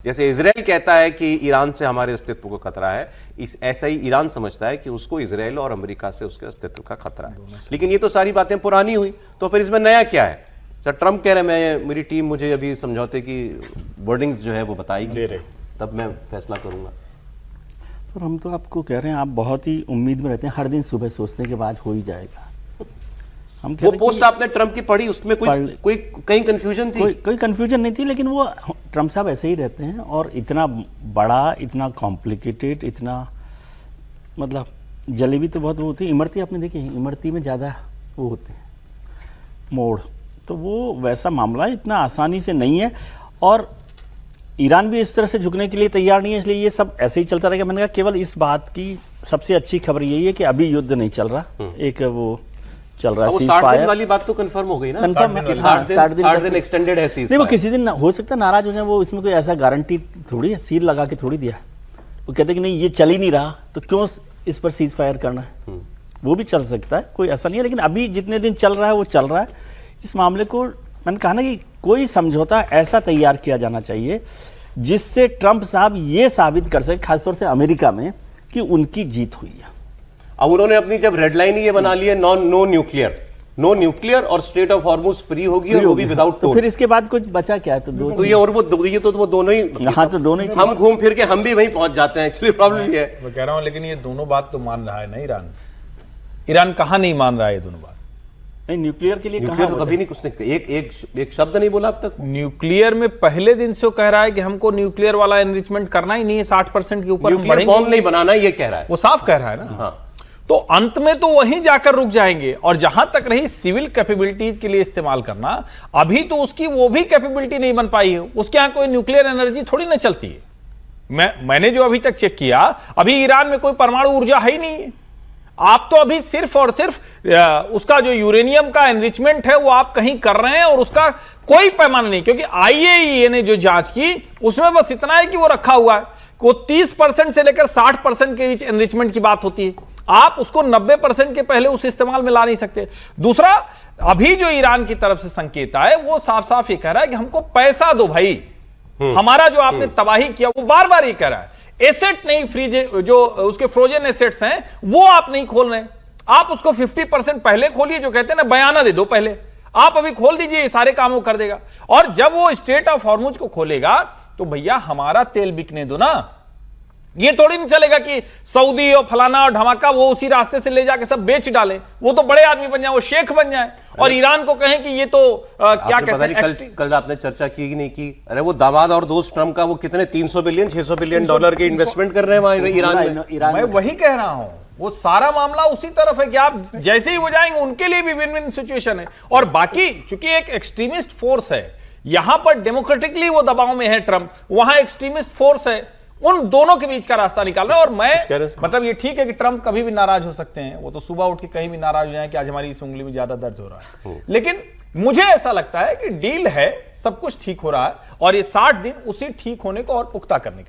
जैसे इजराइल कहता है कि ईरान से हमारे अस्तित्व को खतरा है, ऐसा ही ईरान समझता है कि उसको इजराइल और अमेरिका से उसके अस्तित्व का खतरा है। लेकिन ये तो सारी बातें पुरानी हुई, तो फिर इसमें नया क्या है? सर ट्रंप कह रहे हैं मेरी टीम मुझे अभी समझौते की वर्डिंग्स जो है वो बताएगी, तब मैं फैसला करूंगा। सर हम तो आपको कह रहे हैं, आप बहुत ही उम्मीद में रहते हैं, हर दिन सुबह सोचने के बाद हो ही जाएगा। हम वो पोस्ट आपने ट्रंप की पढ़ी, उसमें कोई कहीं कंफ्यूजन थी? कोई कंफ्यूजन नहीं थी, लेकिन वो ट्रंप साहब ऐसे ही रहते हैं और इतना बड़ा, इतना कॉम्प्लिकेटेड, इतना मतलब जलेबी तो बहुत वो होती है, इमरती आपने देखी है, इमरती में ज़्यादा वो होते हैं मोड़, तो वो वैसा मामला इतना आसानी से नहीं है और ईरान भी इस तरह से झुकने के लिए तैयार नहीं है, इसलिए ये सब ऐसे ही चलता रहेगा। मैंने कहा केवल इस बात की सबसे अच्छी खबर यही है कि अभी युद्ध नहीं चल रहा, एक वो चल रहा है 60 दिन वाली बात तो कंफर्म हो गई ना, कंफर्म 60 दिन एक्सटेंडेड है। नहीं वो किसी दिन हो सकता है नाराज हो जाए, वो इसमें कोई ऐसा गारंटी थोड़ी है, सील लगा के थोड़ी दिया, वो कहते कि नहीं ये चल ही नहीं रहा तो क्यों इस पर सीज फायर करना है, वो भी चल सकता है, कोई ऐसा नहीं है। लेकिन अभी जितने दिन चल रहा है वो चल रहा है। इस मामले को मैंने कहा ना कि कोई समझौता ऐसा तैयार किया जाना चाहिए जिससे ट्रंप साहब ये साबित कर सके, खासतौर से अमेरिका में, कि उनकी जीत हुई है। अब उन्होंने अपनी जब रेड लाइन ये बना ली है, नो न्यूक्लियर और स्टेट ऑफ हॉर्मुज फ्री होगी और वो भी विदाउट तो फिर इसके बाद कुछ बचा क्या है? तो ये और वो दोनों ही, हाँ तो दोनों ही हम घूम फिर के हम भी वहीं पहुंच जाते हैं। एक्चुअली प्रॉब्लम ये है, मैं कह रहा हूं, लेकिन ये दोनों बात तो मान रहा है ना ईरान कहां नहीं मान रहा है ये दोनों बात? नहीं न्यूक्लियर के लिए न्यूक्लियर तो कभी नहीं, उसने एक शब्द नहीं बोला अब तक। न्यूक्लियर में पहले दिन से वो कह रहा है कि हमको न्यूक्लियर वाला एनरिचमेंट करना ही नहीं है, 60% के ऊपर न्यूक्लियर बॉम्ब नहीं बनाना, ये कह रहा है, वो साफ कह रहा है ना। हाँ। तो अंत में तो वहीं जाकर रुक जाएंगे। और जहां तक रही सिविल कैपेबिलिटीज के लिए इस्तेमाल करना, अभी तो उसकी वो भी कैपेबिलिटी नहीं बन पाई है, उसके यहां कोई न्यूक्लियर एनर्जी थोड़ी ना चलती है। मैंने जो अभी तक चेक किया, अभी ईरान में कोई परमाणु ऊर्जा है ही नहीं है। आप तो अभी सिर्फ और सिर्फ उसका जो यूरेनियम का एनरिचमेंट है वो आप कहीं कर रहे हैं और उसका कोई पैमाना नहीं, क्योंकि IAEA ने जो जांच की उसमें बस इतना है कि वो रखा हुआ है, वो 30% से लेकर 60% के बीच एनरिचमेंट की बात होती है। आप उसको 90% के पहले उस इस्तेमाल में ला नहीं सकते। दूसरा, अभी जो ईरान की तरफ से संकेत आए वो साफ साफ ये कह रहा है कि हमको पैसा दो भाई, हमारा जो आपने तबाही किया, वो बार बार ये कह रहा है एसेट नहीं, फ्रीज जो उसके फ्रोजन एसेट्स हैं वो आप नहीं खोल रहे, आप उसको 50% पहले खोलिए, जो कहते हैं ना बयाना दे दो पहले, आप अभी खोल दीजिए, ये सारे काम वो कर देगा। और जब वो स्टेट ऑफ हॉर्मुज को खोलेगा तो भैया हमारा तेल बिकने दो ना, ये थोड़ी नहीं चलेगा कि सऊदी और फलाना और धमाका वो उसी रास्ते से ले जाके सब बेच डाले, वो तो बड़े आदमी बन जाए, वो शेख बन जाए और ईरान को कहें कि ये तो क्या कहते हैं। कल आपने चर्चा की नहीं की, अरे वो दामाद और दोस्त ट्रंप का वो कितने 300 बिलियन 600 बिलियन डॉलर के इन्वेस्टमेंट कर रहे हैं वहां ईरान में। मैं वही कह रहा हूं, वो सारा मामला उसी तरफ है कि आप जैसे ही हो जाएंगे उनके लिए भी विन विन सिचुएशन है। और बाकी चूंकि एक एक्सट्रीमिस्ट फोर्स है, यहां पर डेमोक्रेटिकली वो दबाव में है ट्रंप, वहां एक्सट्रीमिस्ट फोर्स है, उन दोनों के बीच का रास्ता निकाल रहे हैं। और मैं मतलब ये ठीक है कि ट्रंप कभी भी नाराज हो सकते हैं, वो तो सुबह उठ के कहीं भी नाराज हो जाए कि आज हमारी इस उंगली में ज्यादा दर्द हो रहा है, लेकिन मुझे ऐसा लगता है कि डील है, सब कुछ ठीक हो रहा है और ये 60 दिन उसी ठीक होने को और पुख्ता करने के लिए